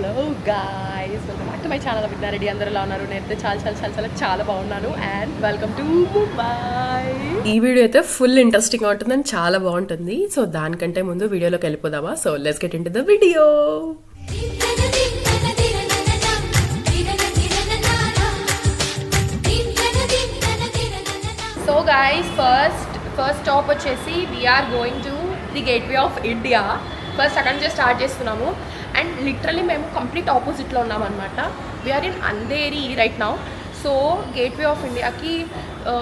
Hello guys, welcome back to my channel Vidya Reddy. అందరూ ఎలా ఉన్నారు? నేనైతే చాలా చాలా చాలా చాలా చాలా బాగున్నాను. And welcome to Mumbai. ఈ వీడియో అయితే ఫుల్ ఇంట్రెస్టింగ్ ఉంటుంది అండ్ చాలా బాగుంటుంది. సో దానికంటే ముందు వీడియోలోకి వెళ్ళిపోదామా? So let's get into the video. So guys, first stop వచ్చేసి we're going to the gateway of India. First అక్కడ నుంచి స్టార్ట్ చేస్తున్నాము. అండ్ లిటరలీ మేము కంప్లీట్ ఆపోజిట్లో ఉన్నామన్నమాట. We're in Andheri right now. So gateway of ఇండియాకి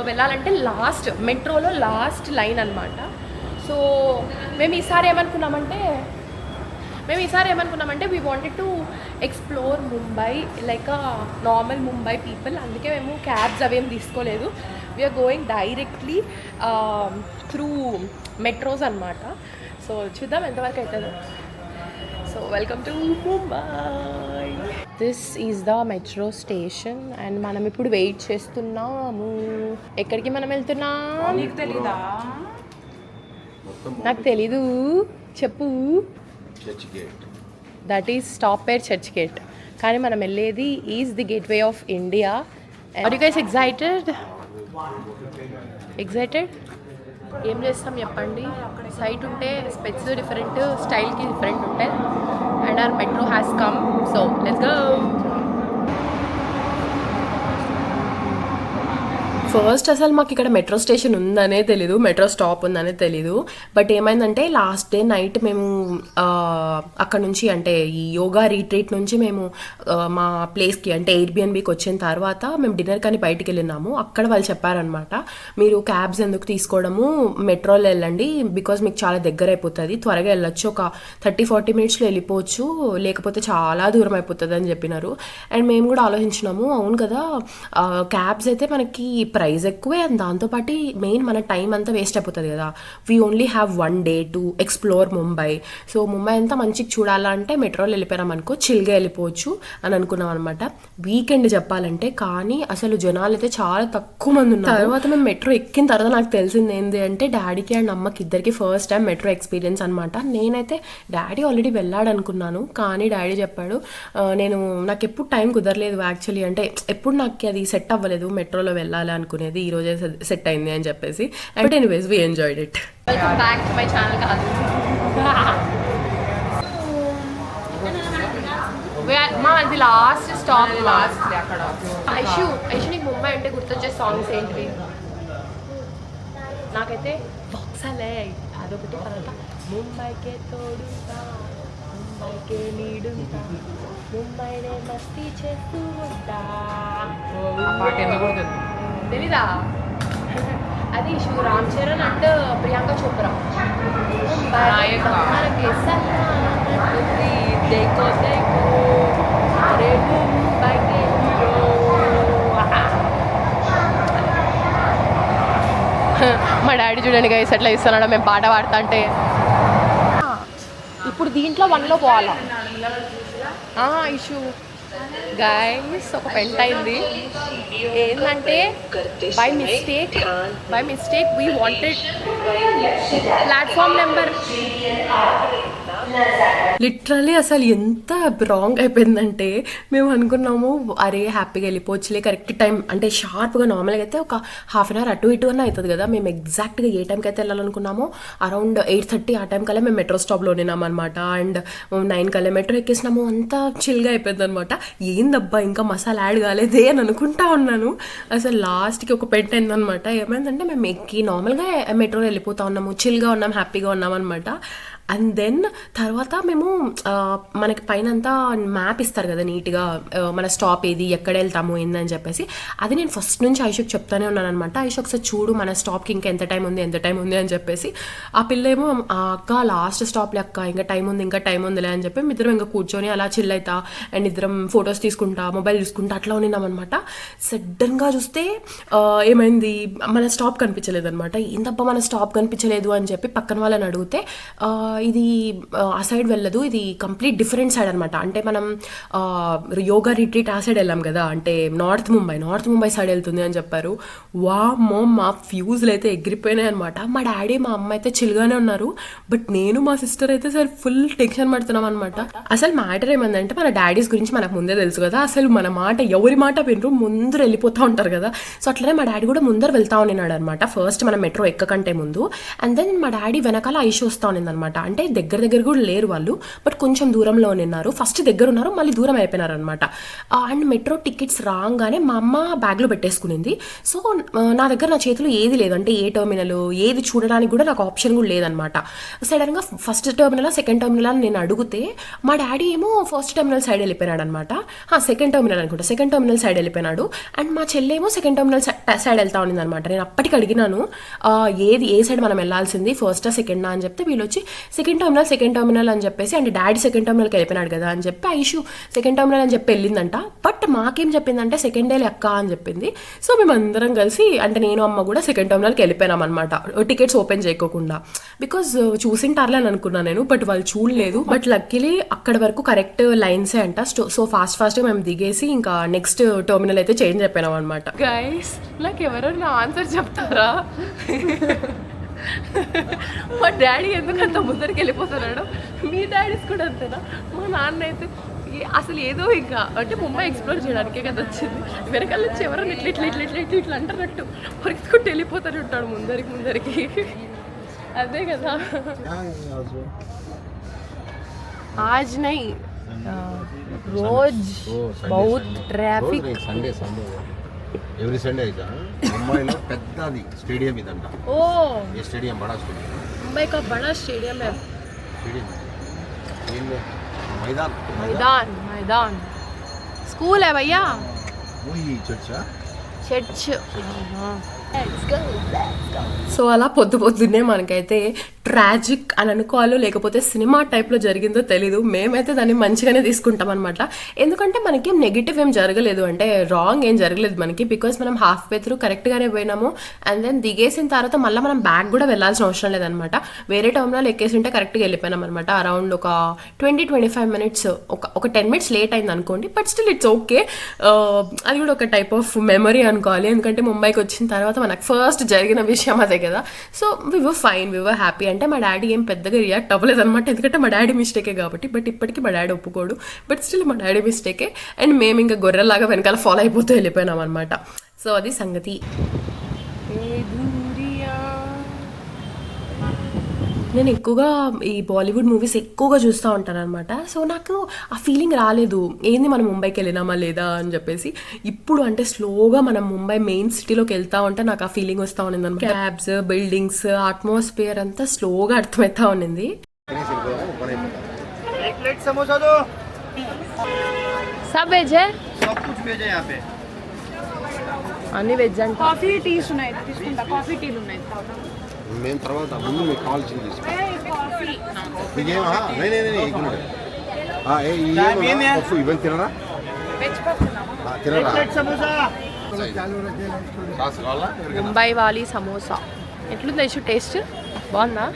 వెళ్ళాలంటే లాస్ట్ మెట్రోలో లాస్ట్ లైన్ అనమాట. సో మేము ఈసారి ఏమనుకున్నామంటే we wanted to explore Mumbai like normal Mumbai people. అందుకే మేము క్యాబ్స్ అవేం తీసుకోలేదు. We're going directly through metros అనమాట. సో చూద్దాం ఎంతవరకు అవుతుందో. So welcome to Mumbai. This is the metro station and మనం ఇప్పుడు వెయిట్ చేస్తున్నాము. ఎక్కడికి మనం వెళ్తున్నాం? నాకు తెలీదు, చెప్పు. దట్ ఈస్ స్టాప్ పేర్ చర్చ్ గేట్. కానీ మనం వెళ్ళేది is the gateway of India. Are you guys excited? ఏం చేస్తాం చెప్పండి. సైట్ ఉంటే స్పెట్స్ డిఫరెంట్, స్టైల్కి డిఫరెంట్ ఉంటాయి. And our metro has come. So let's go. First అసలు మాకు ఇక్కడ మెట్రో స్టేషన్ ఉందనే తెలీదు, మెట్రో స్టాప్ ఉందనే తెలీదు. బట్ ఏమైందంటే లాస్ట్ డే నైట్ మేము అక్కడ నుంచి అంటే ఈ యోగా రీట్రీట్ నుంచి మేము మా ప్లేస్కి అంటే ఎయిర్బిఎన్బికి వచ్చిన తర్వాత మేము డిన్నర్ కానీ బయటికి వెళ్ళినాము. అక్కడ వాళ్ళు చెప్పారనమాట, మీరు క్యాబ్స్ ఎందుకు తీసుకోవడము, మెట్రోలో వెళ్ళండి, బికాజ్ మీకు చాలా దగ్గర అయిపోతుంది, త్వరగా వెళ్ళొచ్చు, ఒక 30-40 మినిట్స్లో వెళ్ళిపోవచ్చు, లేకపోతే చాలా దూరం అయిపోతుంది అని చెప్పినారు. అండ్ మేము కూడా ఆలోచించినాము, అవును కదా క్యాబ్స్ అయితే మనకి ప్రైస్ ఎక్కువే అండ్ దాంతోపాటు మెయిన్ మన టైం అంతా వేస్ట్ అయిపోతుంది కదా. We only have 1 day to explore Mumbai. So Mumbai అంతా మంచిగా చూడాలంటే మెట్రోలో వెళ్ళిపోయాం అనుకో, చిల్గా వెళ్ళిపోవచ్చు అని అనుకున్నాం అనమాట. వీకెండ్ చెప్పాలంటే, కానీ అసలు జనాలు అయితే చాలా తక్కువ మంది ఉన్నారు. తర్వాత మేము మెట్రో ఎక్కిన తర్వాత నాకు తెలిసింది ఏంటి అంటే, డాడీకి అండ్ అమ్మకి ఇద్దరికి ఫస్ట్ టైం మెట్రో ఎక్స్పీరియన్స్ అనమాట. నేనైతే డాడీ ఆల్రెడీ వెళ్ళాడు అనుకున్నాను, కానీ డాడీ చెప్పాడు నాకు ఎప్పుడు టైం కుదరలేదు యాక్చువల్లీ, అంటే ఎప్పుడు నాకు అది సెట్ అవ్వలేదు మెట్రోలో వెళ్ళాలి అనుకునేది, ఈ రోజే సెట్ అయింది అని చెప్పేసి. But anyways we enjoyed it. Welcome back to my channel. కాదు మాది లాస్ట్ స్టాప్. ఐషు నీకు ముంబై అంటే గుర్తొచ్చే సాంగ్స్ ఏంటివి? నాకైతే బాక్సాలే అదొకటి, తర్వాత ముంబైకే తోడుంటా, ముంబైకే నీడుంటా, ముంబైనే మస్తీ చేస్తూ ఉంటా. తెలీదా? అది ఇషు రామ్ చరణ్ అండ్ ప్రియాంక చోప్రా. మా డాడీ చూడండి గైస్ ఎట్లా ఇస్తున్నాడు మేము పాట పాడతా అంటే. ఇప్పుడు దీంట్లో 1లో పోవాలా ఇషు గైస్. ఒక పెంట్ అయింది ఏంటంటే, by mistake we wanted platform number. Literally అసలు ఎంత రాంగ్ అయిపోయిందంటే, మేము అనుకున్నాము అరే హ్యాపీగా వెళ్ళిపోవచ్చులే కరెక్ట్ టైం అంటే షార్ప్గా. నార్మల్గా అయితే ఒక హాఫ్ అన్ అవర్ అటు ఇటు అన్న అవుతుంది కదా. మేము ఎగ్జాక్ట్గా ఏ టైంకి అయితే వెళ్ళాలనుకున్నామో అరౌండ్ 8:30 ఆ టైం కల్లా మేము మెట్రో స్టాప్లో ఉన్నాం అనమాట. అండ్ 9 కల్లా మెట్రో ఎక్కేసినాము. అంతా చిల్గా అయిపోయింది అనమాట. ఏందబ్బా ఇంకా మసాలా యాడ్ కాలేదే అని అనుకుంటా ఉన్నాను. అసలు లాస్ట్కి ఒక పెంట్ అయిందనమాట. ఏమైందంటే మేము ఎక్కి నార్మల్గా మెట్రోలో వెళ్ళిపోతా ఉన్నాము, చిల్గా ఉన్నాం, హ్యాపీగా ఉన్నాం అనమాట. అండ్ దెన్ తర్వాత మేము మనకి పైన అంతా మ్యాప్ ఇస్తారు కదా నీట్గా, మన స్టాప్ ఏది, ఎక్కడ వెళ్తాము ఏందని చెప్పేసి. అది నేను ఫస్ట్ నుంచి ఐషుకి చెప్తానే ఉన్నాను అనమాట. ఐషు ఒకసారి చూడు మన స్టాప్కి ఇంకా ఎంత టైం ఉంది అని చెప్పేసి. ఆ పిల్ల ఏమో అక్క లాస్ట్ స్టాప్లే అక్క, ఇంకా టైం ఉందిలే అని చెప్పి ఇద్దరం ఇంకా కూర్చొని అలా చిల్ అవుతా అండ్ ఇద్దరం ఫొటోస్ తీసుకుంటా, మొబైల్ తీసుకుంటా అట్లా ఉన్నాం అనమాట. సడన్గా చూస్తే ఏమైంది, మన స్టాప్ కనిపించలేదు అనమాట. ఏందబ్బా మన స్టాప్ కనిపించలేదు అని చెప్పి పక్కన వాళ్ళని అడిగితే ఇది ఆ సైడ్ వెళ్ళదు, ఇది కంప్లీట్ డిఫరెంట్ సైడ్ అనమాట. అంటే మనం యోగా రిట్రీట్ ఆ సైడ్ వెళ్ళాం కదా, అంటే నార్త్ ముంబై సైడ్ వెళ్తుంది అని చెప్పారు. వామ్మో, మా ఫ్యూజ్లు అయితే ఎగిరిపోయినాయి అనమాట. మా డాడీ మా అమ్మ అయితే చిల్గానే ఉన్నారు, బట్ నేను మా సిస్టర్ అయితే సరే ఫుల్ టెన్షన్ పడుతున్నాం అనమాట. అసలు మ్యాటర్ ఏమందంటే మన డాడీస్ గురించి మనకు ముందే తెలుసు కదా, అసలు మన మాట ఎవరి మాట వినరు, ముందర వెళ్ళిపోతూ ఉంటారు కదా. సో అట్లనే మా డాడీ కూడా ముందర వెళ్తా ఉన్నాడు అనమాట, ఫస్ట్ మనం మెట్రో ఎక్కకంటే ముందు. అండ్ దెన్ మా డాడీ వెనకాల ఐషు వస్తూ ఉన్నదనమాట. అంటే దగ్గర కూడా లేరు వాళ్ళు, బట్ కొంచెం దూరంలో ఉన్నారు. ఫస్ట్ దగ్గర ఉన్నారు, మళ్ళీ దూరం అయిపోయినారు అనమాట. అండ్ మెట్రో టికెట్స్ రాగానే మా అమ్మ బ్యాగ్లో పెట్టేసుకునింది. సో నా దగ్గర నా చేతిలో ఏది లేదు, అంటే ఏ టర్మినల్ ఏది చూడడానికి కూడా నాకు ఆప్షన్ కూడా లేదనమాట. సడన్గా ఫస్ట్ టర్మినల్ సెకండ్ టర్మినల్ అని నేను అడిగితే మా డాడీ ఏమో ఫస్ట్ టర్మినల్ సైడ్ వెళ్ళిపోయినాడు అనమాట. సెకండ్ టర్మినల్ అనుకుంటా, సెకండ్ టర్మినల్ సైడ్ వెళ్ళిపోయినాడు. అండ్ మా చెల్లేమో సెకండ్ టర్మినల్ సైడ్ వెళ్తా ఉన్నది అనమాట. నేను అప్పటికి అడిగినాను ఏ సైడ్ మనం వెళ్ళాల్సింది, ఫస్టా సెకండా అని చెప్తే వీళ్ళు వచ్చి సెకండ్ టర్మినల్ అని చెప్పేసి, అంటే డాడీ సెకండ్ టర్మినల్కి వెళ్ళిపోయినాడు కదా అని చెప్పి ఐషు సెకండ్ టర్మినల్ అని చెప్పి వెళ్ళిందంట. బట్ మాకేం చెప్పిందంటే సెకండ్ డే లెక్క అని చెప్పింది. సో మేమందరం కలిసి, అంటే నేను అమ్మ కూడా సెకండ్ టర్మినల్కి వెళ్ళిపోయినాం అనమాట, టికెట్స్ ఓపెన్ చేయకోకుండా. బికాజ్ చూసింటారులే అని అనుకున్నాను నేను, బట్ వాళ్ళు చూడలేదు. బట్ లక్కీలీ అక్కడ వరకు కరెక్ట్ లైన్సే అంట. సో ఫాస్ట్గా మేము దిగేసి ఇంకా నెక్స్ట్ టర్మినల్ అయితే చేంజ్ అయిపోయినాం అనమాట. గైస్, నాకు ఎవరైనా ఆన్సర్ చెప్తారా? మా డాడీ ఎందుకంత ముందరికి వెళ్ళిపోతున్నాడు, మీ డాడీస్ కూడా అంతేనా? మా నాన్న అయితే అసలు ఏదో ఇంకా అంటే ముంబై ఎక్స్ప్లోర్ చేయడానికే కదా వచ్చింది, వెనకాల నుంచి ఎవరైనా ఇట్లా అంటున్నట్టు పరిగెత్తుకుంటూ వెళ్ళిపోతాడు ఉంటాడు ముందరికి. అదే కదా. आज नहीं, रोज बहुत ट्रैफिक. ఎవ్రీ సండే అయితే ముంబైలో పెద్దది స్టేడియం ఇదంట. ఓ, ये स्टेडियम बड़ा स्टेडियम, मुंबई का बड़ा स्टेडियम है. स्टेडियम मैदान स्कूल है भैया, वही चर्चा చర్చ్. సో అలా పొద్దున్నే మనకైతే ట్రాజిక్ అని అనుకోవాలో లేకపోతే సినిమా టైప్లో జరిగిందో తెలీదు. మేమైతే దాన్ని మంచిగానే తీసుకుంటాం అనమాట, ఎందుకంటే మనకేం నెగిటివ్ ఏం జరగలేదు, అంటే రాంగ్ ఏం జరగలేదు మనకి. బికాస్ మనం హాఫ్ వే త్రూ కరెక్ట్గానే పోయినాము. అండ్ దెన్ దిగేసిన తర్వాత మళ్ళీ మనం బ్యాక్ కూడా వెళ్ళాల్సిన అవసరం లేదనమాట. వేరే టర్మినల్ ఎక్కేసి ఉంటే కరెక్ట్గా వెళ్ళిపోయినాం అనమాట. అరౌండ్ ఒక 20-25 మినిట్స్, ఒక 10 మినిట్స్ లేట్ అయింది అనుకోండి, బట్ స్టిల్ ఇట్స్ ఓకే. అది కూడా ఒక టైప్ ఆఫ్ మెమరీ అనుకోవాలి, ఎందుకంటే ముంబైకి వచ్చిన తర్వాత మనకు ఫస్ట్ జరిగిన విషయం అదే కదా. So we were fine, we were happy. అంటే మా డాడీ ఏం పెద్దగా రియాక్ట్ అవ్వలేదు అనమాట, ఎందుకంటే మా డాడీ మిస్టేకే కాబట్టి. బట్ ఇప్పటికీ మా డాడీ ఒప్పుకోడు, బట్ స్టిల్ మా డాడీ మిస్టేకే. అండ్ మేము ఇంకా గొర్రెలాగా వెనకాల ఫాలో అయిపోతూ వెళ్ళిపోయినాం అనమాట. సో అది సంగతి. నేను ఎక్కువగా ఈ బాలీవుడ్ మూవీస్ ఎక్కువగా చూస్తూ ఉంటాను అనమాట. సో నాకు ఆ ఫీలింగ్ రాలేదు, ఏంది మనం ముంబైకి వెళ్ళినామా లేదా అని చెప్పేసి. ఇప్పుడు అంటే స్లోగా మనం ముంబై మెయిన్ సిటీలోకి వెళ్తా ఉంటే నాకు ఆ ఫీలింగ్ వస్తూ ఉన్నది అనమాట. క్యాబ్స్, బిల్డింగ్స్, అట్మాస్ఫియర్ అంతా స్లోగా అర్థమవుతా ఉన్నింది. అన్ని వెజ్ అంటే కాఫీ టీస్ ఉన్నాయి, తీసుకుంటా. కాఫీ టీలు ఉన్నాయి. మేము తర్వాత ముందు మీకు కావాల్సింది ఇవన్నీ తినరా? ముంబై వాలి సమోసా ఎట్లుంది ఇష్యూ? టేస్ట్ బాగుందా?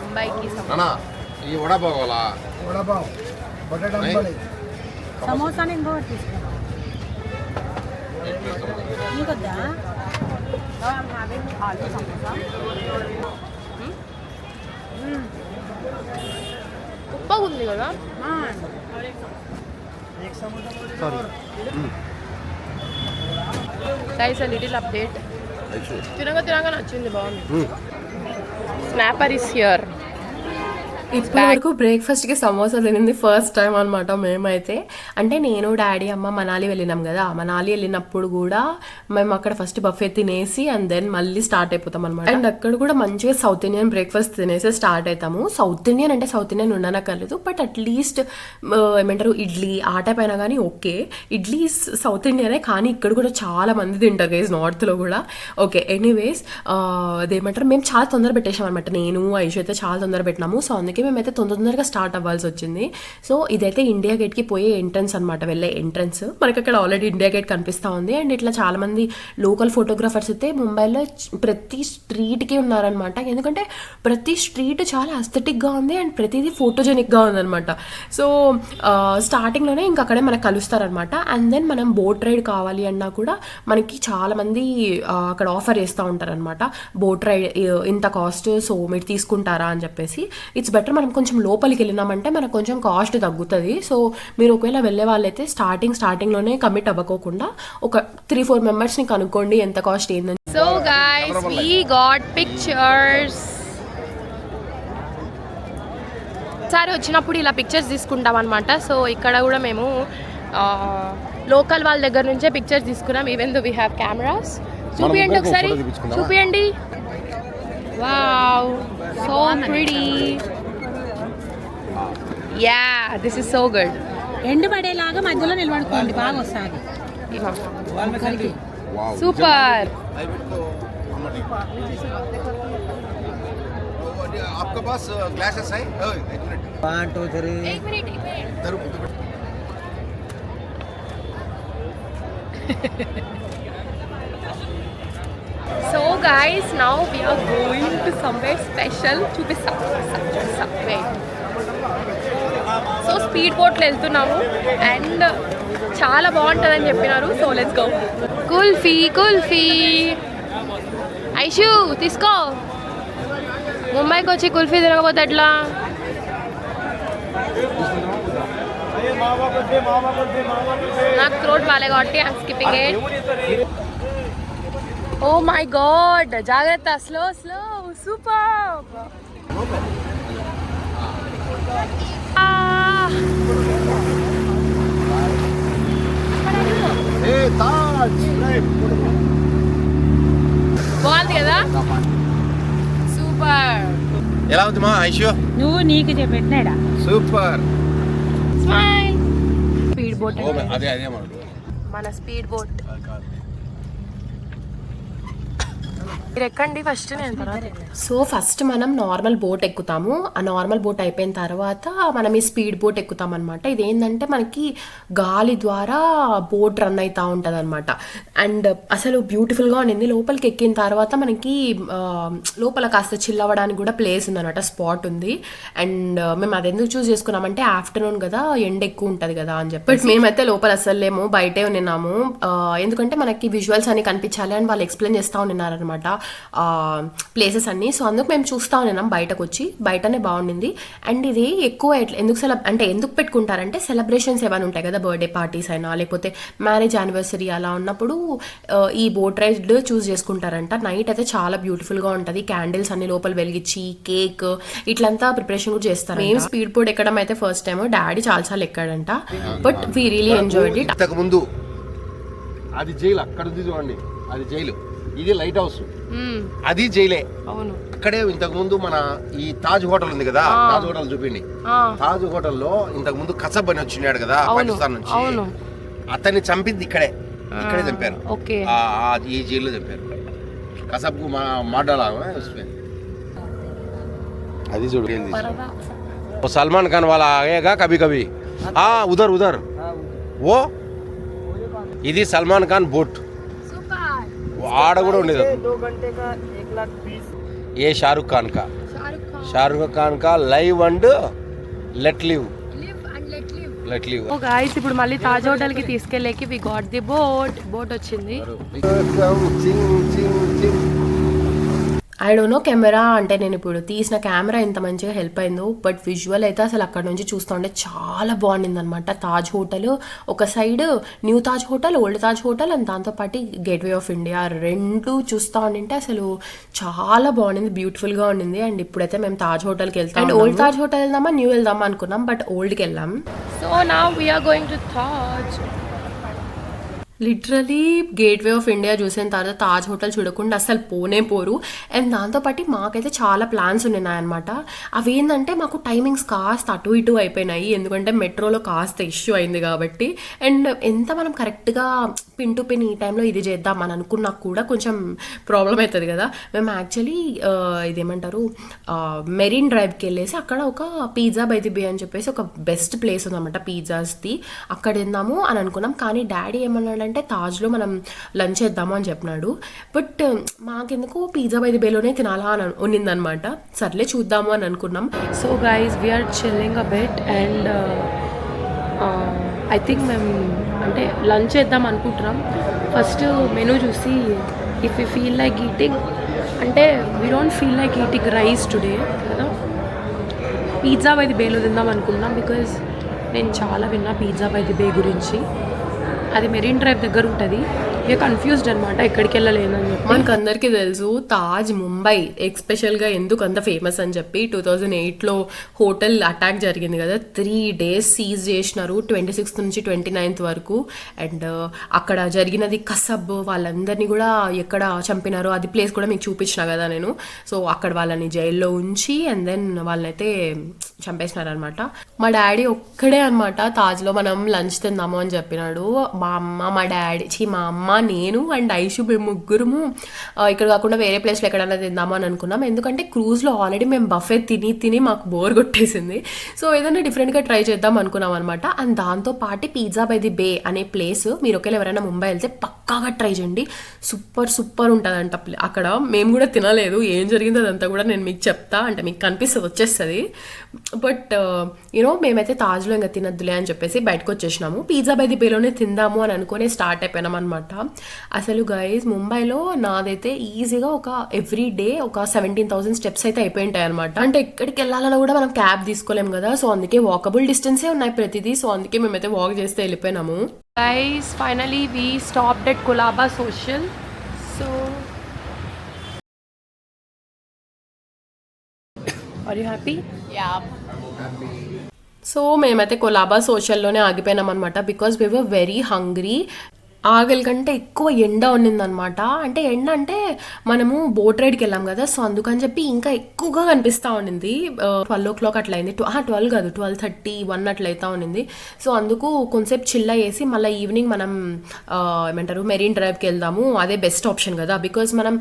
ముంబైకి ఈ వడాపావ్ వాళ్ళ సమోసాని ఇంకోటి తీసుకున్నా. ఇంకొద్దా? ఉప్పగా ఉంది కదా. Guys, little update. తినగా నచ్చింది, బాగుంది. Snapper is here. ఇప్పటి వరకు బ్రేక్ఫాస్ట్కి సమోసా తినింది ఫస్ట్ టైం అనమాట మేమైతే. అంటే నేను, డాడీ, అమ్మ మనాలి వెళ్ళినాం కదా. మనాలి వెళ్ళినప్పుడు కూడా మేము అక్కడ ఫస్ట్ బఫే తినేసి అండ్ దెన్ మళ్ళీ స్టార్ట్ అయిపోతాం అనమాట. అండ్ అక్కడ కూడా మంచిగా సౌత్ ఇండియన్ బ్రేక్ఫాస్ట్ తినేసి స్టార్ట్ అవుతాము. సౌత్ ఇండియన్ అంటే సౌత్ ఇండియన్ ఉండనక్కర్లేదు, బట్ అట్లీస్ట్ ఏమంటారు ఇడ్లీ ఆ టైప్ అయినా కానీ ఓకే. ఇడ్లీ సౌత్ ఇండియనే, కానీ ఇక్కడ కూడా చాలా మంది తింటారు గైస్, నార్త్లో కూడా. ఓకే, ఎనీవేస్ అదేమంటారు మేము చాలా తొందర పెట్టేసాం అనమాట. నేను ఐషు అయితే చాలా తొందర పెట్టినాము. సో అందుకే అందుకే మేమైతే తొందరగా స్టార్ట్ అవ్వాల్సి వచ్చింది. సో ఇదైతే ఇండియా గేట్కి పోయే ఎంట్రన్స్ అనమాట, వెళ్ళే ఎంట్రన్స్. మనకి అక్కడ ఆల్రెడీ ఇండియా గేట్ కనిపిస్తూ ఉంది. అండ్ ఇట్లా చాలామంది లోకల్ ఫోటోగ్రాఫర్స్ అయితే ముంబైలో ప్రతి స్ట్రీట్కి ఉన్నారనమాట. ఎందుకంటే ప్రతి స్ట్రీట్ చాలా అస్థెటిక్గా ఉంది అండ్ ప్రతిదీ ఫోటోజెనిక్గా ఉందనమాట. సో స్టార్టింగ్లోనే ఇంక అక్కడే మనకు కలుస్తారనమాట. అండ్ దెన్ మనం బోట్ రైడ్ కావాలి అన్నా కూడా మనకి చాలామంది అక్కడ ఆఫర్ చేస్తూ ఉంటారనమాట. బోట్ రైడ్ ఇంత కాస్ట్, సో మీరు తీసుకుంటారా అని చెప్పేసి. ఇట్స్ బెటర్ మనం కొంచెం లోపలికి వెళ్ళినామంటే మనకు కొంచెం కాస్ట్ తగ్గుతుంది. సో మీరు ఒకవేళ వెళ్ళే వాళ్ళైతే స్టార్టింగ్లోనే కమిట్ అవ్వకోకుండా ఒక 3-4 మెంబర్స్ని కనుక్కోండి ఎంత కాస్ట్ ఏందని. So guys we got pictures. ఒకసారి వచ్చినప్పుడు ఇలా పిక్చర్స్ తీసుకుంటాం అనమాట. సో ఇక్కడ కూడా మేము లోకల్ వాళ్ళ దగ్గర నుంచే పిక్చర్స్ తీసుకున్నాం. Even though we have cameras. చూపియండి ఒకసారి, చూపియండి. Wow, so pretty. Yeah, this is so good. ఎండు పడేలాగా మధ్యలో నిలబడుకోండి, బాగా వస్తుంది. సూపర్. आपके पास ग्लासेस है? 1 2 3 एक minute. So guys, now we are going to somewhere special. చూపిస్తాం. సో స్పీడ్ బోట్లో వెళ్తున్నాము అండ్ చాలా బాగుంటుందని చెప్పినారు. So let's go. Kulfi Aishu తీసుకో. ముంబైకి వచ్చి కుల్ఫీ తిరగబోతే ఎట్లా? నాకు థ్రోట్ బాలే కాబట్టి I'm skipping it. Oh my god, జాగ్రత్త, స్లో. సూపర్. బాగుంది కదా? సూపర్. ఎలా ఉంది మా ఐషు? నువ్వు నీకు చెప్పినాడా? సూపర్. స్మైల్. స్పీడ్ బోట్, అదే మన స్పీడ్ బోట్. మీరు ఎక్కండి ఫస్ట్, నేను తర్వాత. సో ఫస్ట్ మనం నార్మల్ బోట్ ఎక్కుతాము. ఆ నార్మల్ బోట్ అయిపోయిన తర్వాత మనం ఈ స్పీడ్ బోట్ ఎక్కుతాం అనమాట. ఇదేంటంటే మనకి గాలి ద్వారా బోట్ రన్ అవుతూ ఉంటుంది అనమాట. అండ్ అసలు బ్యూటిఫుల్గా ఉండింది. లోపలికి ఎక్కిన తర్వాత మనకి లోపల కాస్త చిల్ అవ్వడానికి కూడా ప్లేస్ ఉందన్నమాట, స్పాట్ ఉంది. అండ్ మేము అది ఎందుకు చూస్ చేసుకున్నామంటే ఆఫ్టర్నూన్ కదా, ఎండ ఎక్కువ ఉంటుంది కదా అని చెప్పి. బట్ మేమైతే లోపల అస్సలు లేము, బయటే ఉన్నాము. ఎందుకంటే మనకి విజువల్స్ అని కనిపించాలి అని వాళ్ళు ఎక్స్ప్లెయిన్ చేస్తూ ఉన్నారనమాట ప్లేసెస్ అన్ని. సో అందుకు మేము చూస్తూ ఉన్నాం బయటకు వచ్చి. బయటనే బాగుండింది. అండ్ ఇది ఎక్కువ ఎందుకు పెట్టుకుంటారంటే సెలబ్రేషన్స్ ఏమైనా ఉంటాయి కదా, బర్త్డే పార్టీస్ అయినా లేకపోతే మ్యారేజ్ యానివర్సరీ అలా ఉన్నప్పుడు ఈ బోట్ రైడ్ చూస్ చేసుకుంటారంట. నైట్ అయితే చాలా బ్యూటిఫుల్గా ఉంటుంది. క్యాండిల్స్ అన్ని లోపల వెలిగించి కేక్ ఇట్లంతా ప్రిపరేషన్ కూడా చేస్తారు. మేము స్పీడ్ బోట్ ఎక్కడం అయితే ఫస్ట్ టైం, డాడీ చాలాసార్లు ఎక్కాడంట. But we really enjoyed it. ఇంతకు ముందు అది జైలు, అక్కడ ఉంది చూడండి, అది జైలు. ఇది లైట్ హౌస్, అది జైలే. అవును. అక్కడే ఇంతకు ముందు మన ఈ తాజ్ హోటల్ ఉంది కదా, తాజ్ హోటల్ చూపిండి. తాజ్ హోటల్లో ఇంతకు ముందు కసబ్ అని వచ్చినాడు కదా పాకిస్తాన్ నుంచి, అతన్ని చంపింది ఇక్కడే చంపారు. ఈ జైల్లో చంపారు. కసబ్ కు మాడలా అది చూడండి. సల్మాన్ ఖాన్ వాళ్ళ ఆయేగా కభీ కభీ. ఉదర్ ఓ ఇది సల్మాన్ ఖాన్ బోట్. ఆడ కూడా ఉండేది. ఏ షారుఖ్ ఖాన్ కా live and let live. Guys ఇప్పుడు మళ్ళీ తాజ్ హోటల్ కి తీసుకెళ్ళేకి వి గాట్ ది బోట్ వచ్చింది. ఐ డోంట్ నో కెమెరా అంటే నేను ఇప్పుడు తీసిన కెమెరా ఎంత మంచిగా హెల్ప్ అయిందో, బట్ విజువల్ అయితే అసలు అక్కడ నుంచి చూస్తూ ఉంటే చాలా బాగుండింది అనమాట. తాజ్ హోటల్ ఒక side, new Taj hotel, old Taj hotel and దాంతోపాటు గేట్వే ఆఫ్ ఇండియా రెండు చూస్తూ ఉంటే అసలు చాలా బాగుండింది, బ్యూటిఫుల్గా ఉండింది. అండ్ ఇప్పుడైతే మేము తాజ్ హోటల్కి వెళ్తాం. అండ్ ఓల్డ్ తాజ్ హోటల్ వెళ్దామా న్యూ వెళ్దామా అనుకున్నాం, బట్ ఓల్డ్కి వెళ్ళాం. So now we are going to Taj. Literally gateway of India చూసిన తర్వాత తాజ్ హోటల్ చూడకుండా అసలు పోనే పోరు. అండ్ దాంతోపాటు మాకైతే చాలా ప్లాన్స్ ఉన్నాయన్నమాట. అవి ఏంటంటే మాకు టైమింగ్స్ కాస్త అటు ఇటు అయిపోయినాయి, ఎందుకంటే మెట్రోలో కాస్త ఇష్యూ అయింది కాబట్టి. అండ్ ఎంత మనం కరెక్ట్గా పిన్ టు పిన్ ఈ టైంలో ఇది చేద్దాం అని అనుకున్నా కూడా కొంచెం ప్రాబ్లం అవుతుంది కదా. మేము యాక్చువల్లీ ఇదేమంటారు మెరీన్ డ్రైవ్కి వెళ్ళేసి అక్కడ ఒక పిజ్జా బై ది బే అని చెప్పేసి ఒక బెస్ట్ ప్లేస్ ఉందన్నమాట పిజ్జాస్ది, అక్కడ తిందాము అని అనుకున్నాం. కానీ డాడీ ఏమన్నాడంటే తాజ్లో మనం లంచ్ చేద్దాము అని చెప్పినాడు. బట్ మాకెందుకు పిజ్జా బై ది బేలోనే తినాలా అని ఉన్నిందనమాట. సర్లే చూద్దాము అని అనుకున్నాం. So guys we're chilling a bit and I think మేము అంటే లంచ్ చేద్దాం అనుకుంటున్నాం. ఫస్ట్ మెనూ చూసి if you feel like eating అంటే we don't feel like eating rice today కదా, పిజ్జా బై ది బేలో తిందాం అనుకున్నాం. బికాజ్ నేను చాలా విన్నా పిజ్జా బై ది బే గురించి. అది మెరీన్ డ్రైవ్ దగ్గర ఉంటుంది. ఇక కన్ఫ్యూజ్డ్ అనమాట ఎక్కడికి వెళ్ళలేదని చెప్పి. మనకు అందరికీ తెలుసు తాజ్ ముంబై ఎక్స్పెషల్గా ఎందుకు అంత ఫేమస్ అని చెప్పి 2008లో హోటల్ అటాక్ జరిగింది కదా, 3 days సీజ్ చేసినారు 26th నుంచి 29th వరకు. అండ్ అక్కడ జరిగినది కసబ్, వాళ్ళందరినీ కూడా ఎక్కడ చంపినారో అది ప్లేస్ కూడా మీకు చూపించిన కదా నేను. సో అక్కడ వాళ్ళని జైల్లో ఉంచి అండ్ దెన్ వాళ్ళనైతే చంపేసినారనమాట. మా డాడీ ఒక్కడే అనమాట తాజ్లో మనం లంచ్ తిందాము అని చెప్పినాడు. మా అమ్మ, మా డాడీ, మా అమ్మ, నేను అండ్ ఐషు మేము ముగ్గురము ఇక్కడ కాకుండా వేరే ప్లేస్లో ఎక్కడైనా తిందాము అని అనుకున్నాం. ఎందుకంటే క్రూజ్లో ఆల్రెడీ మేము బఫే తిని మాకు బోర్ కొట్టేసింది. సో ఏదైనా డిఫరెంట్గా ట్రై చేద్దాం అనుకున్నాం అనమాట. అండ్ దాంతోపాటు పిజ్జా బై ది బే అనే ప్లేస్ మీరు ఒకవేళ ఎవరైనా ముంబై వెళ్తే పక్కాగా ట్రై చేయండి. సూపర్ ఉంటుందంట అక్కడ. మేము కూడా తినలేదు, ఏం జరిగిందో అదంతా కూడా నేను మీకు చెప్తా, అంటే మీకు కనిపిస్తుంది వచ్చేస్తుంది. బట్ యూనో మేమైతే తాజ్లో ఇంకా తినద్దులే అని చెప్పేసి బయటకు వచ్చేసినాము. పిజ్జా బై ది బేలోనే తిందాము అని అనుకునే స్టార్ట్ అయిపోయినాం అనమాట. అసలు గైజ్ ముంబైలో నాదైతే ఈజీగా ఒక ఎవ్రీ డే ఒక 17,000 స్టెప్స్ అయితే అయిపోయి ఉంటాయి అనమాట. అంటే ఎక్కడికి వెళ్ళాలన్నా కూడా మనం క్యాబ్ తీసుకోలేము కదా, సో అందుకే వాకబుల్ డిస్టెన్సే ఉన్నాయి ప్రతిదీ. సో అందుకే మేమైతే వాక్ చేస్తే వెళ్ళిపోయినాము. Guys finally we stopped at Colaba Social. So are you happy? So మేమైతే కొలాబా సోషల్లోనే ఆగిపోయినాం అనమాట. Because we were very hungry. ఆకలి కంటే ఎక్కువ ఎండ ఉన్నిందనమాట. అంటే ఎండ అంటే మనము బోట్ రైడ్కి వెళ్ళాం కదా, సో అందుకని చెప్పి ఇంకా ఎక్కువగా కనిపిస్తూ ఉండింది. 12 o'clock అట్లా అయింది. 12 కాదు 12:30-1 అట్లా అవుతా ఉండింది. సో అందుకు కొంచెంసేపు చిల్ల వేసి మళ్ళీ ఈవినింగ్ మనం ఏమంటారు మెరీన్ డ్రైవ్కి వెళ్దాము, అదే బెస్ట్ ఆప్షన్ కదా. బికాజ్ మనం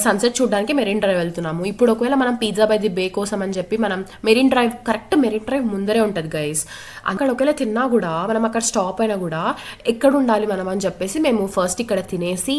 సన్సెట్ చూడడానికి మెరీన్ డ్రైవ్ వెళ్తున్నాము. ఇప్పుడు ఒకవేళ మనం పిజ్జా బై ది బే కోసం అని చెప్పి మనం మెరీన్ డ్రైవ్ ముందరే ఉంటుంది గైస్. అక్కడ ఒకవేళ తిన్నా కూడా మనం అక్కడ స్టాప్ అయినా కూడా ఎక్కడ ఉండాలి మనం అని చెప్పేసి మేము ఫస్ట్ ఇక్కడ తినేసి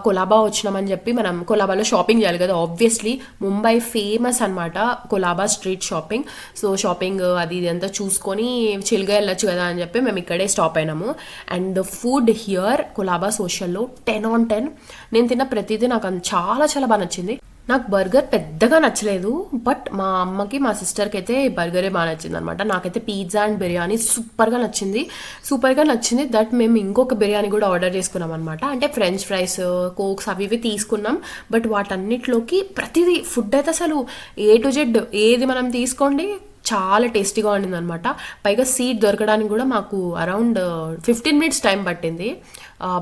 కొలాబా వచ్చినామని చెప్పి మనం కొలాబాలో షాపింగ్ చేయాలి కదా. ఆబ్వియస్లీ ముంబై ఫేమస్ అనమాట Colaba street shopping. So shopping అది ఇదంతా చూసుకొని చిల్గా వెళ్ళొచ్చు కదా అని చెప్పి మేము ఇక్కడే స్టాప్ అయినాము. And the food here Colaba సోషల్లో 10 on 10. నేను తిన్న ప్రతిదీ నాకు చాలా బాగా నచ్చింది. నాకు బర్గర్ పెద్దగా నచ్చలేదు, బట్ మా అమ్మకి మా సిస్టర్కి అయితే బర్గరే బాగా నచ్చింది అనమాట. నాకైతే పిజ్జా అండ్ బిర్యానీ సూపర్గా నచ్చింది. దట్ మేము ఇంకొక బిర్యానీ కూడా ఆర్డర్ చేసుకున్నాం అనమాట. అంటే ఫ్రెంచ్ ఫ్రైస్, కోక్స్ అవి ఇవి తీసుకున్నాం. బట్ వాటన్నిటిలోకి ప్రతిదీ ఫుడ్ అయితే అసలు A to Z ఏది మనం తీసుకోండి చాలా టేస్టీగా ఉండింది అనమాట. పైగా సీట్ దొరకడానికి కూడా మాకు అరౌండ్ 15 minutes టైం పట్టింది.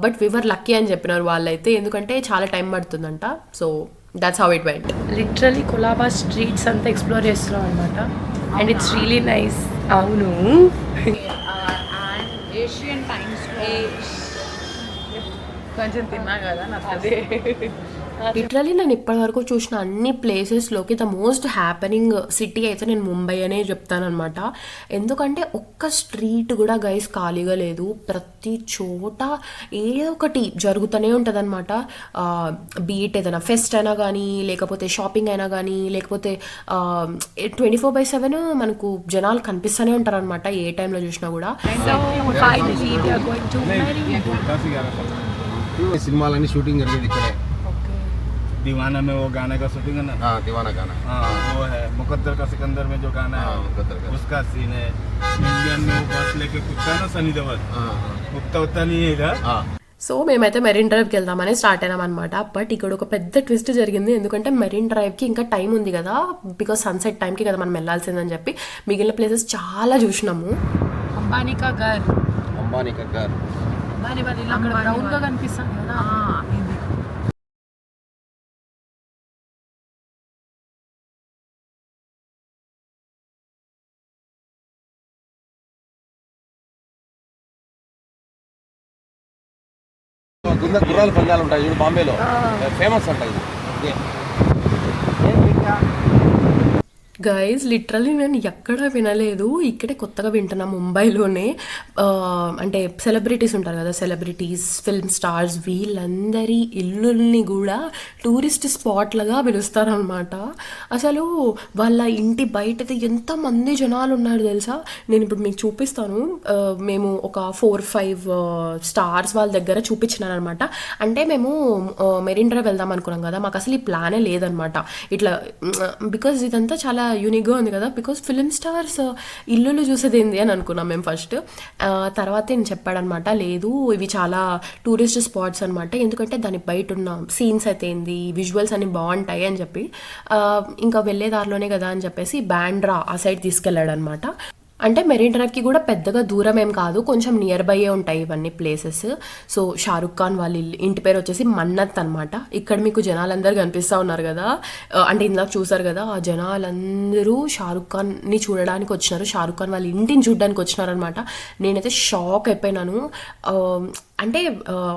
బట్ వివర్ లక్కీ అని చెప్పినారు వాళ్ళైతే, ఎందుకంటే చాలా టైం పడుతుందంట. So that's how it went. Literally Colaba streets అంతా ఎక్స్ప్లోర్ చేస్తున్నాం అనమాట. And it's really nice. అవును ఏషియన్ టైమ్స్ కొంచెం తిన్నా కదా అదే. లిటరలీ నేను ఇప్పటివరకు చూసిన అన్ని ప్లేసెస్లోకి ద మోస్ట్ హ్యాపెనింగ్ సిటీ అయితే నేను ముంబై అనే చెప్తానమాట. ఎందుకంటే ఒక్క స్ట్రీట్ కూడా గైస్ ఖాళీగా లేదు. ప్రతి చోట ఏదో ఒకటి జరుగుతూనే ఉంటుంది అనమాట. బీట్ ఏదైనా ఫెస్ట్ అయినా కానీ, లేకపోతే షాపింగ్ అయినా కానీ, లేకపోతే 24/7 మనకు జనాలు కనిపిస్తూనే ఉంటారు అనమాట ఏ టైంలో చూసినా కూడా. సినిమాలన్నీ షూటింగ్ జరిగేది ఇక్కడే. दीवाना में वो गाने का शूटिंग है ना, दीवाना गाना वो है मुकद्दर का सिकंदर में जो गाना है उसका सीन है. इंडियन में वो बस लेके कुत्ता ना सनी देओल उतना नहीं है इधर. సో మేమైతే మెరీన్ డ్రైవ్కి వెళ్దామని స్టార్ట్ అయినాం అనమాట. బట్ ఇక్కడ ఒక పెద్ద ట్విస్ట్ జరిగింది. ఎందుకంటే మెరీన్ డ్రైవ్కి ఇంకా టైం ఉంది కదా, బికాస్ సన్సెట్ టైంకి కదా మనం వెళ్ళాల్సిందని చెప్పి మిగిలిన ప్లేసెస్ చాలా చూసినాము. అంబానీ కా ఘర్ అంబానీ వాళ్ళ ఇల్లు అక్కడ బ్రౌన్ గా కనిపిస్తుంది కదా ఇది. గుర్రాల పందాలు ఉంటాయి చూడు బాంబేలో, ఫేమస్ అంట ఇది. గైజ్ లిటరల్లీ నేను ఎక్కడా వినలేదు, ఇక్కడే కొత్తగా వింటున్నా ముంబైలోనే. అంటే సెలబ్రిటీస్ ఉంటారు కదా, సెలబ్రిటీస్, ఫిల్మ్ స్టార్స్, వీళ్ళందరి ఇల్లుల్ని కూడా టూరిస్ట్ స్పాట్లుగా పిలుస్తారనమాట. అసలు వాళ్ళ ఇంటి బయటది ఎంతమంది జనాలు ఉన్నారు తెలుసా. నేను ఇప్పుడు మీకు చూపిస్తాను. మేము ఒక 4-5 స్టార్స్ వాళ్ళ దగ్గర చూపించినాను అనమాట. అంటే మేము మెరీన్ డ్రైవ్ వెళ్దాం అనుకున్నాం కదా, మాకు అసలు ఈ ప్లానే లేదనమాట. ఇట్లా బికాజ్ ఇదంతా చాలా యూనిక్గా ఉంది కదా, బికాజ్ ఫిలిం స్టార్స్ ఇల్లులు చూసేది ఏంది అని అనుకున్నాం మేము ఫస్ట్. తర్వాత నేను చెప్పాడనమాట, లేదు ఇవి చాలా టూరిస్ట్ స్పాట్స్ అనమాట, ఎందుకంటే దాని బయట ఉన్న సీన్స్ అయితే ఏంది, విజువల్స్ అన్ని బాగుంటాయి అని చెప్పి, ఇంకా వెళ్ళే దారిలోనే కదా అని చెప్పేసి బాండ్రా ఆ సైడ్ తీసుకెళ్ళాడు అనమాట. అంటే మెరీన్ డ్రైవ్కి కూడా పెద్దగా దూరం ఏం కాదు, కొంచెం నియర్ బైయే ఉంటాయి ఇవన్నీ ప్లేసెస్. సో షారుఖ్ ఖాన్ వాళ్ళ ఇంటి పేరు వచ్చేసి మన్నత్ అనమాట. ఇక్కడ మీకు జనాలందరూ కనిపిస్తూ ఉన్నారు కదా, అంటే ఇందాక చూసారు కదా, ఆ జనాలందరూ షారుఖ్ ఖాన్ని చూడడానికి వచ్చినారు, షారుఖ్ ఖాన్ వాళ్ళ ఇంటిని చూడడానికి వచ్చినారనమాట. నేనైతే షాక్ అయిపోయినాను. అంటే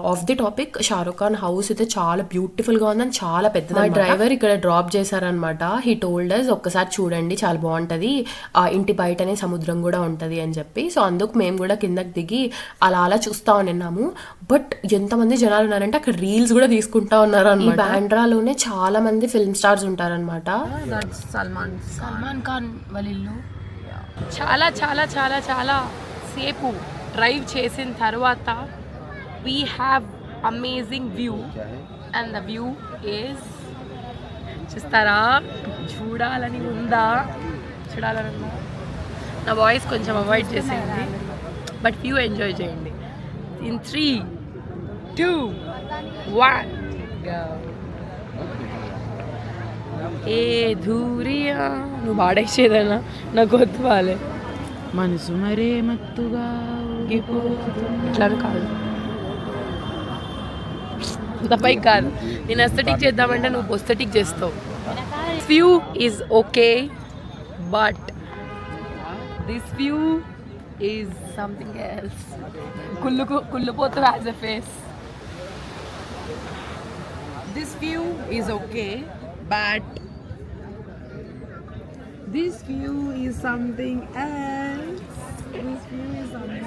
of the topic, Shahrukh Khan house అయితే చాలా బ్యూటిఫుల్గా ఉందని, చాలా పెద్దది. డ్రైవర్ ఇక్కడ డ్రాప్ చేశారనమాట. హీ టోల్డ్ ఒక్కసారి చూడండి చాలా బాగుంటుంది, ఆ ఇంటి బయటనే సముద్రం కూడా ఉంటుంది అని చెప్పి. సో అందుకు మేము కూడా కిందకి దిగి అలా చూస్తూ ఉన్నాము. బట్ ఎంతమంది జనాలు ఉన్నారంటే అక్కడ రీల్స్ కూడా తీసుకుంటా ఉన్నారు అనమాట. బాండ్రాలోనే చాలా మంది ఫిల్మ్ స్టార్స్ ఉంటారనమాట. సల్మాన్ ఖాన్ వాళ్ళ ఇల్లు. చాలా చాలా చాలా చాలా సేపు డ్రైవ్ చేసిన తర్వాత we have amazing view and the view is చూస్తారా, చూడాలని ఉందా, నా వాయిస్ కొంచెం అవాయిడ్ చేసేయండి, బట్ వ్యూ ఎంజాయ్ చేయండి. ఇన్ 3, 2, 1 ఏ ధూరియా, నువ్వు పాడేసేదన్నా నాకు వద్దు వాళ్ళే. మనసు మరే మత్తుగా ఇట్లా కాదు, అంత పైకి కాదు. నేను ఎస్థెటిక్ చేద్దామంటే నువ్వు పొస్థెటిక్ చేస్తావు. View is okay, but this view is something else. కుళ్ళిపోతూ has a face. This view is okay, but this view is something else. This view is something.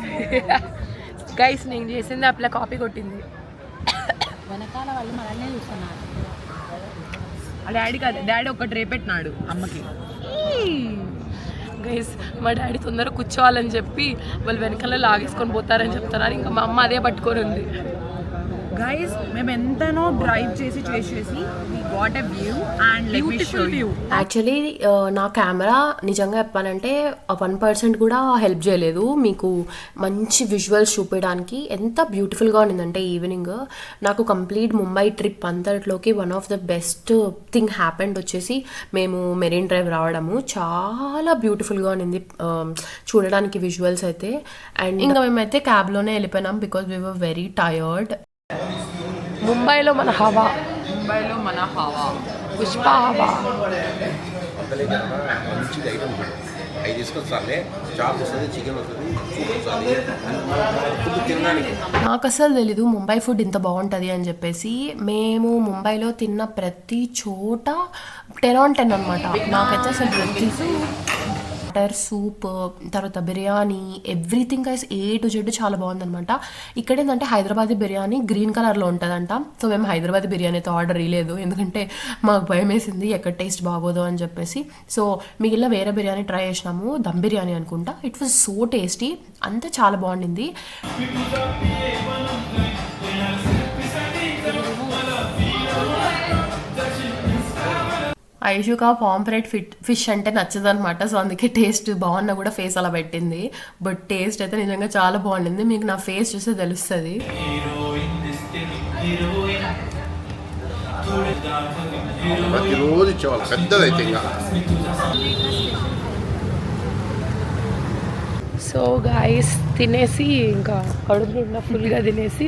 Guys, నేను చేసింది అట్లా కాపీ కొట్టింది. వెనకాల వాళ్ళు మనల్నే చూస్తున్నారు. డాడీ ఒకటి రేపెట్టినాడు అమ్మకి. గైస్, మా డాడీ తొందరగా కూర్చోవాలని చెప్పి వాళ్ళు వెనకాల లాగేసుకొని పోతారని చెప్తున్నారు. ఇంకా మా అమ్మ అదే పట్టుకొని ఉంది. గైస్, మేము ఎంతనో డ్రైవ్ చేసి we got a view and let me show you. Actually నా కెమెరా నిజంగా చెప్పాలంటే 1% కూడా హెల్ప్ చేయలేదు మీకు మంచి విజువల్స్ చూపించడానికి. ఎంత బ్యూటిఫుల్గా ఉండిందంటే ఈవినింగ్ నాకు కంప్లీట్ ముంబై ట్రిప్ అంతట్లోకి one of the best thing happened వచ్చేసి మేము మెరీన్ డ్రైవ్ రావడము. చాలా బ్యూటిఫుల్గా ఉండింది చూడడానికి విజువల్స్ అయితే. అండ్ ఇంకా మేమైతే క్యాబ్లోనే వెళ్ళిపోయినాం because we were very tired. ముంబైలో మన హవా, పుష్ప హవా. మంచిగా ఐటమ్ అవి తీసుకొస్తారులే, చాప్ వస్తుంది, చికెన్ వస్తుంది, సూప్ వస్తుంది, ఫుడ్ తినడానికి. నాకు అసలు తెలీదు ముంబై ఫుడ్ ఇంత బాగుంటుంది అని చెప్పేసి. మేము ముంబైలో తిన్న ప్రతి చోట 10 on 10 అనమాట. నాకైతే అసలు ప్రతి వాటర్, సూప్, తర్వాత biryani, everything guys A to Z చాలా బాగుందనమాట. ఇక్కడ ఏంటంటే హైదరాబాదీ బిర్యానీ గ్రీన్ కలర్లో ఉంటుందంట. సో మేము హైదరాబాదీ బిర్యానీ అయితే ఆర్డర్ ఇవ్వలేదు, ఎందుకంటే మాకు భయం వేసింది ఎక్కడ టేస్ట్ బాగోదు అని చెప్పేసి. సో మిగిలిన వేరే బిర్యానీ ట్రై చేసినాము, దమ్ బిర్యానీ అనుకుంటా. ఇట్ వాజ్ సో టేస్టీ, అంతా చాలా బాగుండింది. ఐషుకా పాంప్రెట్ ఫిష్ అంటే నచ్చదనమాట. సో అందుకే టేస్ట్ బాగున్నా కూడా ఫేస్ అలా పెట్టింది. బట్ టేస్ట్ అయితే నిజంగా చాలా బాగుండింది. మీకు నా ఫేస్ చూస్తే తెలుస్తుంది. ప్రతిరోజు ఇచ్చేవాళ్ళు, పెద్దదైతే ఇంకా. సో గాయస్ తినేసి ఇంకా కడుపు నిండా ఫుల్గా తినేసి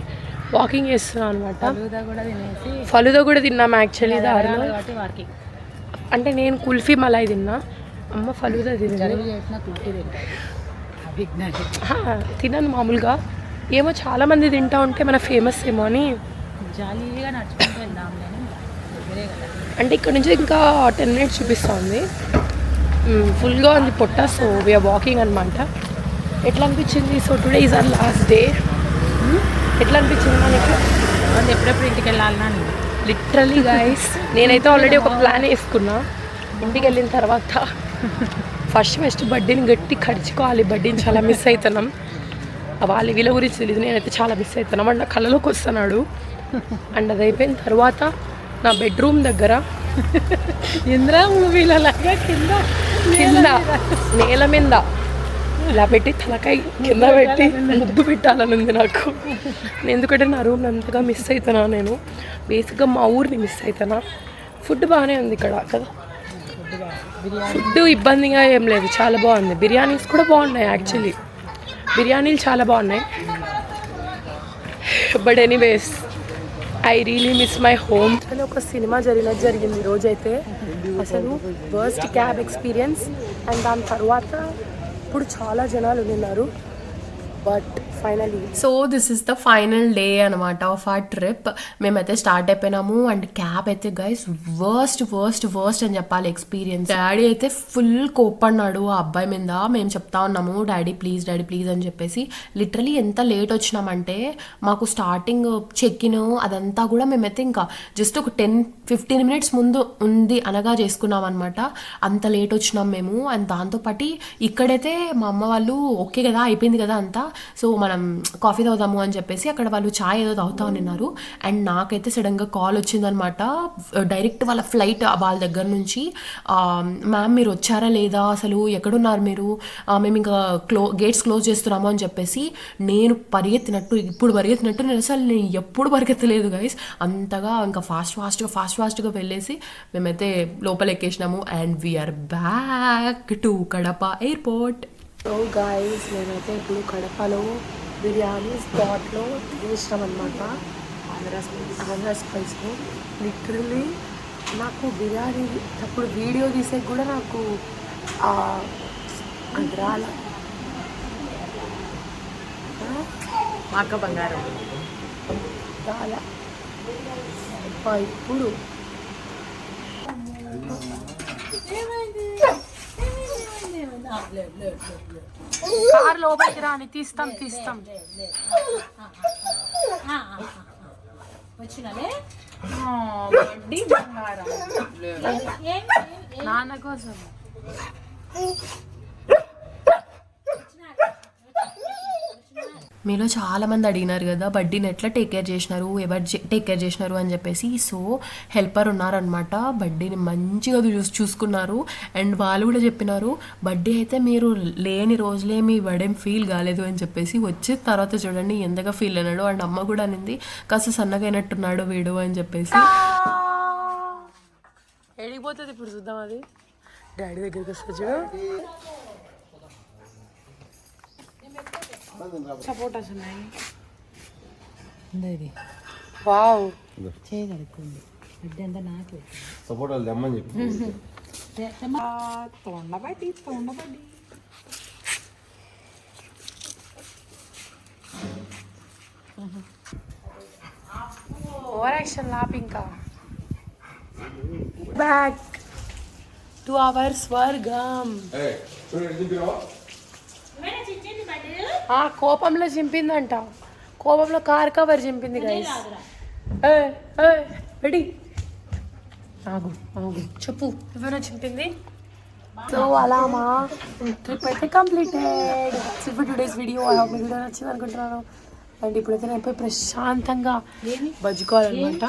వాకింగ్ చేస్తున్నాం అనమాట. ఫలుదా కూడా తిన్నాం యాక్చువల్లీ దారిలో. అంటే నేను కుల్ఫీ మలాయ్ తిన్నా, అమ్మ ఫలుదా తిన్నాను. తిన్నాను మామూలుగా. ఏమో చాలామంది తింటా ఉంటే మన ఫేమస్ ఏమో అని జాలీగా నడుచుకుంటూ వెళ్దాం అంటే ఇక్కడ నుంచి ఇంకా 10 minutes చూపిస్తుంది. ఫుల్గా ఉంది పొట్ట. సో వీఆర్ వాకింగ్ అనమాట. ఎట్లా అనిపించింది? So today is our last day. ఎట్లా అనిపించింది మనకి? ఎప్పుడెప్పుడు ఇంటికి వెళ్ళాలన్నా లిటరలీ గైస్ నేనైతే ఆల్రెడీ ఒక ప్లాన్ వేసుకున్నా. ఇంటికి వెళ్ళిన తర్వాత ఫస్ట్ బర్త్డేని గట్టి ఖర్చుకోవాలి. బర్త్డేని చాలా మిస్ అవుతున్నాం. వాళ్ళ వీళ్ళ గురించి తెలియదు, నేనైతే చాలా మిస్ అవుతున్నాం. అండ్ నా కళ్ళలోకి వస్తున్నాడు. అండ్ అది అయిపోయిన తర్వాత నా బెడ్రూమ్ దగ్గర ఇంద్రా మూవీలలాగా కింద నేల మీద ఇలా పెట్టి తలకాయ కింద పెట్టి ముద్దు పెట్టాలని ఉంది నాకు. ఎందుకంటే నా రూమ్ అంతగా మిస్ అవుతున్నా. నేను బేసిక్గా మా ఊరిని మిస్ అవుతున్నా. ఫుడ్ బాగానే ఉంది ఇక్కడ కదా. ఫుడ్ ఇబ్బందిగా ఏం లేదు, చాలా బాగుంది. బిర్యానీస్ కూడా బాగున్నాయి యాక్చువల్లీ. బిర్యానీలు చాలా బాగున్నాయి. But anyways I really miss my home. అని ఒక సినిమా జరిగింది ఈరోజైతే. అసలు వర్స్ట్ క్యాబ్ ఎక్స్పీరియన్స్. అండ్ దాని తర్వాత ఇప్పుడు చాలా జనాలు ఉన్నారు. But finally so this is the final day అనమాట ఆఫ్ ఆర్ ట్రిప్. మేమైతే స్టార్ట్ అయిపోయినాము. అండ్ క్యాబ్ అయితే గైస్ వర్స్ట్ అని చెప్పాలి ఎక్స్పీరియన్స్. డాడీ అయితే ఫుల్ కోప్పన్నాడు ఆ అబ్బాయి మీద. మేము చెప్తా ఉన్నాము డాడీ ప్లీజ్ అని చెప్పేసి. లిటరలీ ఎంత లేట్ వచ్చినామంటే మాకు స్టార్టింగ్ చెక్ ఇన్ అదంతా కూడా మేమైతే ఇంకా జస్ట్ ఒక 10-15 minutes ముందు ఉంది అనగా చేసుకున్నాం అనమాట. అంత లేట్ వచ్చినాం మేము. అండ్ దాంతోపాటు ఇక్కడైతే మా అమ్మ వాళ్ళు ఓకే కదా అయిపోయింది కదా అంతా, సో మనం కాఫీ తాగుదాము అని చెప్పేసి అక్కడ వాళ్ళు చాయ్ ఏదో తాగుతా ఉన్నారు. అండ్ నాకైతే సడన్గా కాల్ వచ్చిందనమాట. డైరెక్ట్ వాళ్ళ ఫ్లైట్ వాళ్ళ దగ్గర నుంచి, మ్యామ్ మీరు వచ్చారా లేదా, అసలు ఎక్కడున్నారు మీరు, మేము ఇంకా గేట్స్ క్లోజ్ చేస్తున్నాము అని చెప్పేసి. నేను పరిగెత్తినట్టు నేను అసలు ఎప్పుడు పరిగెత్తలేదు గైస్. అంతగా ఇంకా ఫాస్ట్గా వెళ్ళేసి మేమైతే లోపల ఎక్కేసినాము. And we're back to Kadapa airport. So guys మేమైతే ఇప్పుడు కడపలో బిర్యానీ స్పాట్లో తినేసినాం అనమాట. ఆంధ్ర స్పైస్లో. లిటరలీ నాకు బిర్యానీ అప్పుడు వీడియో తీసే కూడా నాకు అది రాలే. మాక బంగారం రాలే. ఇప్పుడు కార్ లోపలికి రాని తీస్తాం వచ్చినలే నాన్న కోసం. మీలో చాలామంది అడిగినారు కదా బడ్డీని ఎట్లా టేక్ కేర్ చేసినారు, ఎవరు టేక్ కేర్ చేసినారు అని చెప్పేసి. సో హెల్పర్ ఉన్నారనమాట, బడ్డీని మంచిగా చూసుకున్నారు. అండ్ వాళ్ళు కూడా చెప్పినారు బడ్డీ అయితే మీరు లేని రోజులే మీ బడేం ఫీల్ కాలేదు అని చెప్పేసి. వచ్చే తర్వాత చూడండి ఎంతగా ఫీల్ అయినాడు. అండ్ అమ్మ కూడా అనింది కాస్త సన్నగా అయినట్టున్నాడు వీడు అని చెప్పేసి. ఎడిగిపోతుంది ఇప్పుడు చూద్దాం. అది డాడీ దగ్గరికి వస్తా చూడు. సపోటాస్ ఉన్నాయి. వావ్ చేయగలుగుతుంది బిడ్డ అంతా నాకు సపోటాలు తెమ్మని చెప్పి. తొండబడి ఓవర్ యాక్షన్ లాప్. ఇంకా బ్యాక్ టు అవర్ స్వర్గం. కోపంలో చింపిందంట. కోపంలో కార్ కవర్ చింపింది గైస్. రెడీ ఆగు చెప్పు ఎవరైనా చింపింది. సో అలా మా ట్రిప్ అయితే completed. For today's video. I hope మీకు వీడియో నచ్చింది అనుకుంటున్నాను. అండ్ ఇప్పుడైతే నేను ప్రశాంతంగా బజ్జుకోవాలన్నమాట.